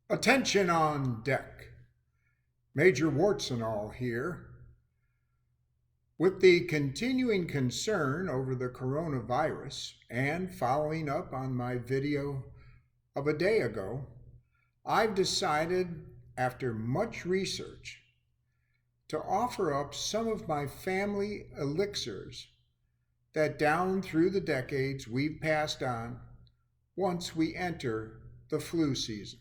Attention on deck. Major warts and all here. With the continuing concern over the coronavirus and following up on my video of a day ago, I've decided, after much research, to offer up some of my family elixirs that down through the decades we've passed on once we enter the flu season.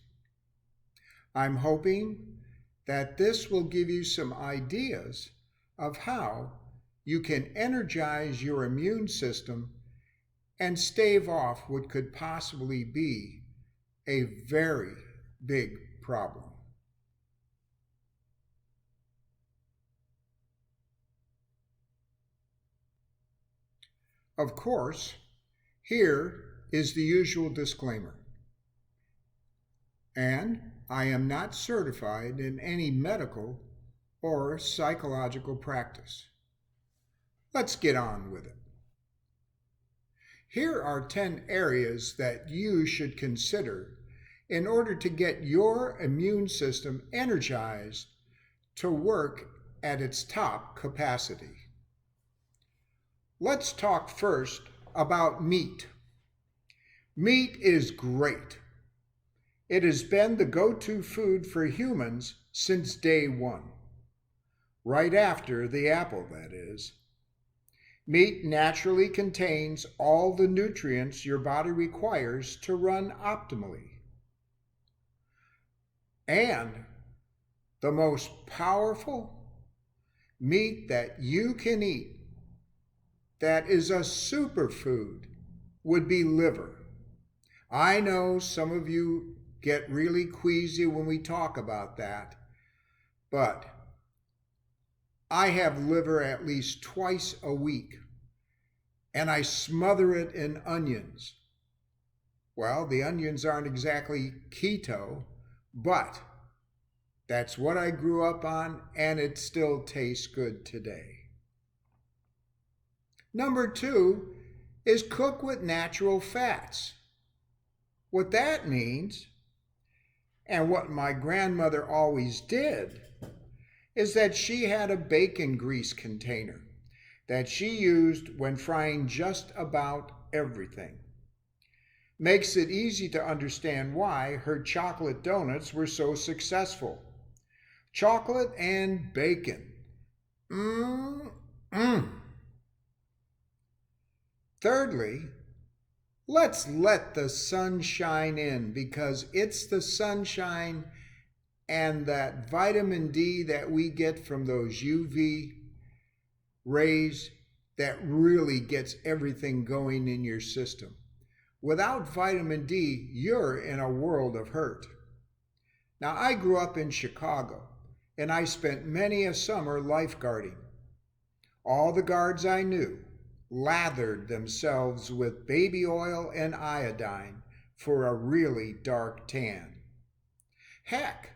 I'm hoping that this will give you some ideas of how you can energize your immune system and stave off what could possibly be a very big problem. Of course, here is the usual disclaimer. And I am not certified in any medical or psychological practice. Let's get on with it. Here are 10 areas that you should consider in order to get your immune system energized to work at its top capacity. Let's talk first about meat. Meat is great. It has been the go-to food for humans since day one, right after the apple, that is. Meat naturally contains all the nutrients your body requires to run optimally. And the most powerful meat that you can eat that is a superfood would be liver. I know some of you get really queasy when we talk about that, but I have liver at least twice a week, and I smother it in onions. Well, the onions aren't exactly keto, but that's what I grew up on, and it still tastes good today. Number 2 is cook with natural fats. What that means, and what my grandmother always did, is that she had a bacon grease container that she used when frying just about everything. Makes it easy to understand why her chocolate donuts were so successful. Chocolate and bacon. Thirdly, let's let the sun shine in, because it's the sunshine and that vitamin D that we get from those UV rays that really gets everything going in your system. Without vitamin D, you're in a world of hurt. Now, I grew up in Chicago, and I spent many a summer lifeguarding. All the guards I knew lathered themselves with baby oil and iodine for a really dark tan. Heck,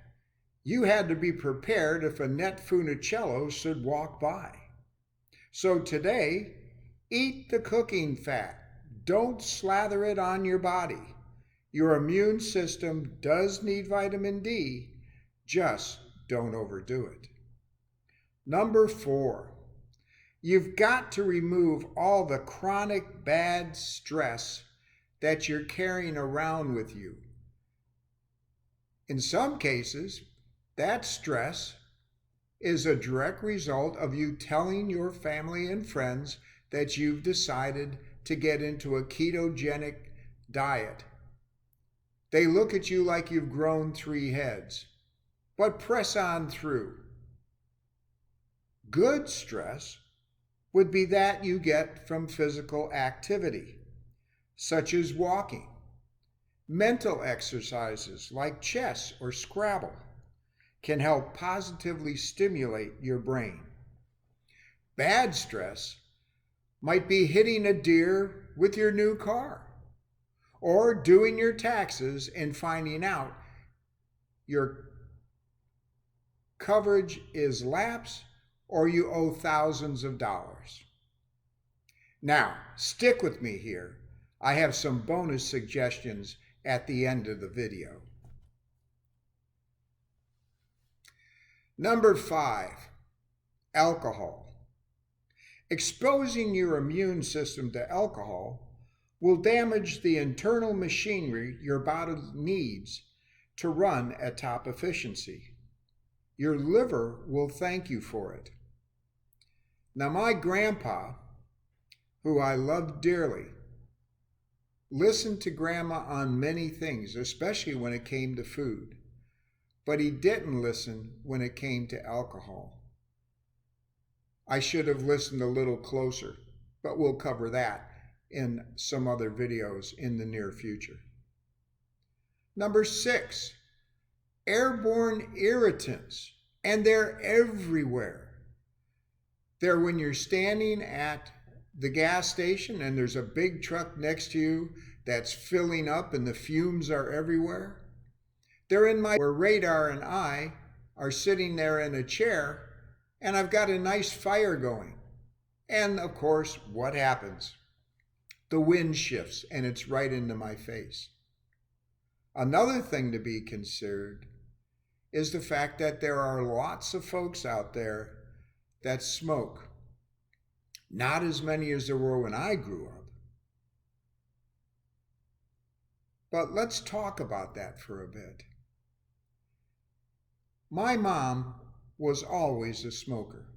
you had to be prepared if a net funicello should walk by. So today, eat the cooking fat. Don't slather it on your body. Your immune system does need vitamin D, just don't overdo it. Number 4. You've got to remove all the chronic bad stress that you're carrying around with you. In some cases, that stress is a direct result of you telling your family and friends that you've decided to get into a ketogenic diet. They look at you like you've grown 3 heads, but press on through. Good stress would be that you get from physical activity, such as walking. Mental exercises like chess or Scrabble can help positively stimulate your brain. Bad stress might be hitting a deer with your new car, or doing your taxes and finding out your coverage is lapsed or you owe thousands of dollars. Now, stick with me here. I have some bonus suggestions at the end of the video. Number 5, alcohol. Exposing your immune system to alcohol will damage the internal machinery your body needs to run at top efficiency. Your liver will thank you for it. Now, my grandpa, who I loved dearly, listened to Grandma on many things, especially when it came to food, but he didn't listen when it came to alcohol. I should have listened a little closer, but we'll cover that in some other videos in the near future. Number 6, airborne irritants, and they're everywhere. They're when you're standing at the gas station and there's a big truck next to you that's filling up and the fumes are everywhere. They're in where Radar and I are sitting there in a chair and I've got a nice fire going. And of course, what happens? The wind shifts and it's right into my face. Another thing to be considered is the fact that there are lots of folks out there that smoke. Not as many as there were when I grew up. But let's talk about that for a bit. My mom was always a smoker.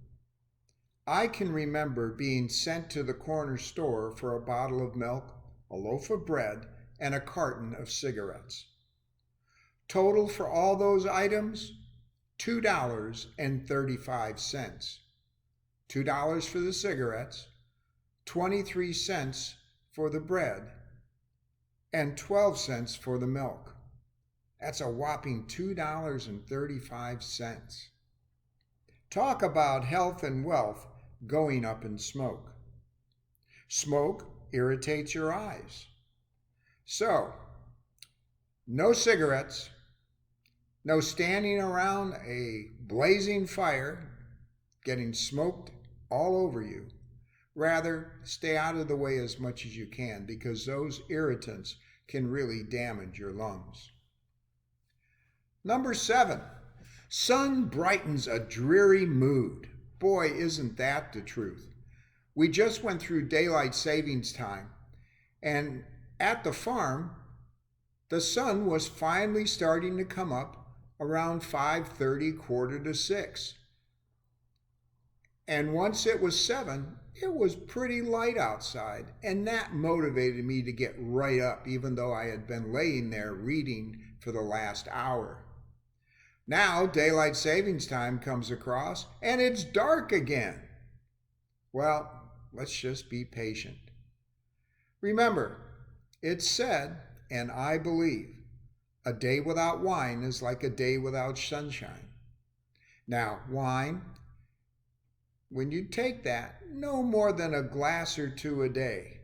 I can remember being sent to the corner store for a bottle of milk, a loaf of bread, and a carton of cigarettes. Total for all those items, $2.35. $2 for the cigarettes, 23 cents for the bread, and 12 cents for the milk. That's a whopping $2.35. Talk about health and wealth going up in smoke. Smoke irritates your eyes. So, no cigarettes, no standing around a blazing fire, getting smoked all over you. Rather, stay out of the way as much as you can because those irritants can really damage your lungs. Number 7, sun brightens a dreary mood. Boy, isn't that the truth. We just went through daylight savings time, and at the farm, the sun was finally starting to come up around 5:30, 5:45. And once it was 7, it was pretty light outside, and that motivated me to get right up, even though I had been laying there reading for the last hour. Now, daylight savings time comes across, and it's dark again. Well, let's just be patient. Remember, it's said, and I believe, a day without wine is like a day without sunshine. Now, wine, when you take that, no more than a glass or two a day.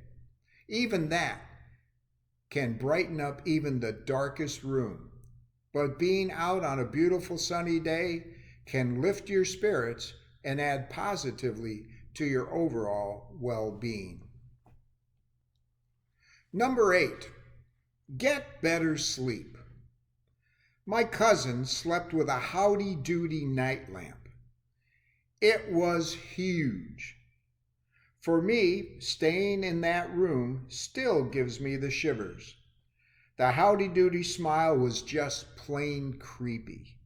Even that can brighten up even the darkest room. But being out on a beautiful sunny day can lift your spirits and add positively to your overall well-being. Number 8, get better sleep. My cousin slept with a howdy-doody night lamp. It was huge. For me, staying in that room still gives me the shivers. The howdy-doody smile was just plain creepy.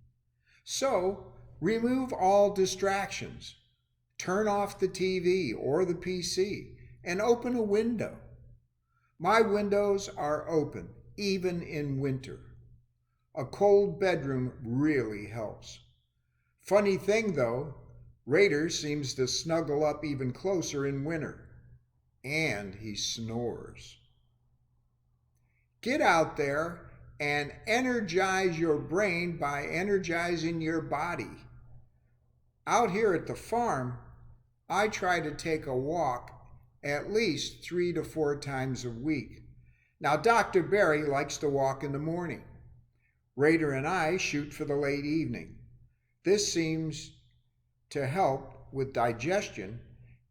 So, remove all distractions. Turn off the TV or the PC and open a window. My windows are open, even in winter. A cold bedroom really helps. Funny thing though, Raider seems to snuggle up even closer in winter, and he snores. Get out there and energize your brain by energizing your body. Out here at the farm, I try to take a walk at least 3 to 4 times a week. Now, Dr. Berry likes to walk in the morning. Raider and I shoot for the late evening. This seems to help with digestion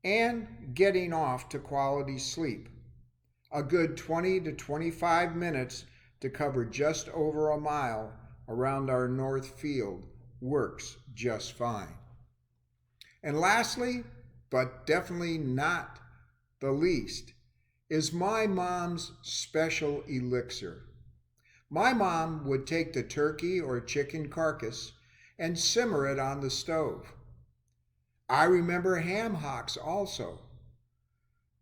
and getting off to quality sleep. A good 20 to 25 minutes to cover just over a mile around our north field works just fine. And lastly, but definitely not the least, is my mom's special elixir. My mom would take the turkey or chicken carcass and simmer it on the stove. I remember ham hocks also.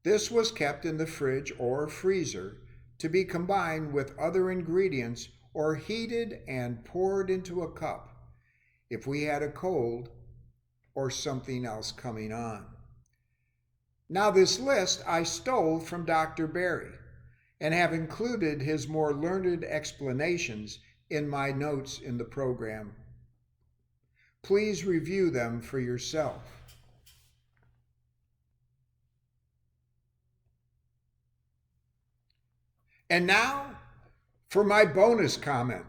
This was kept in the fridge or freezer to be combined with other ingredients or heated and poured into a cup if we had a cold or something else coming on. Now this list I stole from Dr. Berry and have included his more learned explanations in my notes in the program. Please review them for yourself. And now for my bonus comment.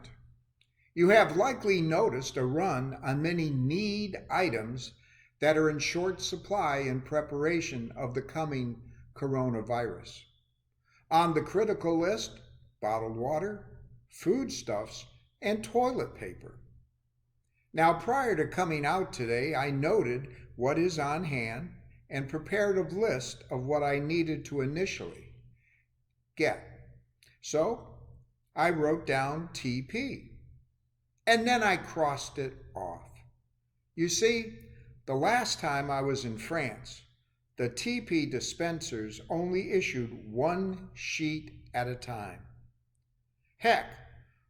You have likely noticed a run on many need items that are in short supply in preparation of the coming coronavirus. On the critical list, bottled water, foodstuffs, and toilet paper. Now, prior to coming out today, I noted what is on hand and prepared a list of what I needed to initially get. So I wrote down TP, and then I crossed it off. You see, the last time I was in France, the TP dispensers only issued one sheet at a time. Heck,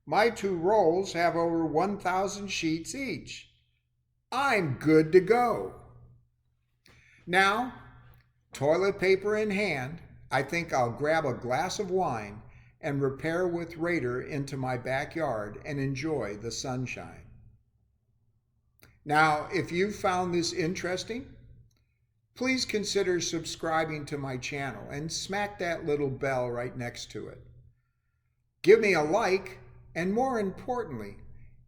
my 2 rolls have over 1,000 sheets each. I'm good to go. Now, toilet paper in hand, I think I'll grab a glass of wine and repair with Raider into my backyard and enjoy the sunshine. Now, if you found this interesting, please consider subscribing to my channel and smack that little bell right next to it. Give me a like, and more importantly,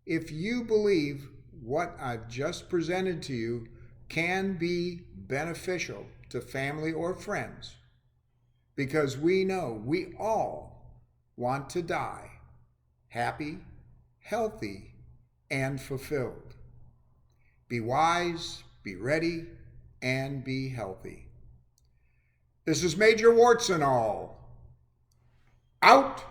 if you believe what I've just presented to you can be beneficial to family or friends, because we know we all want to die happy, healthy, and fulfilled. Be wise, be ready, and be healthy. This is Major Warts and all. Out!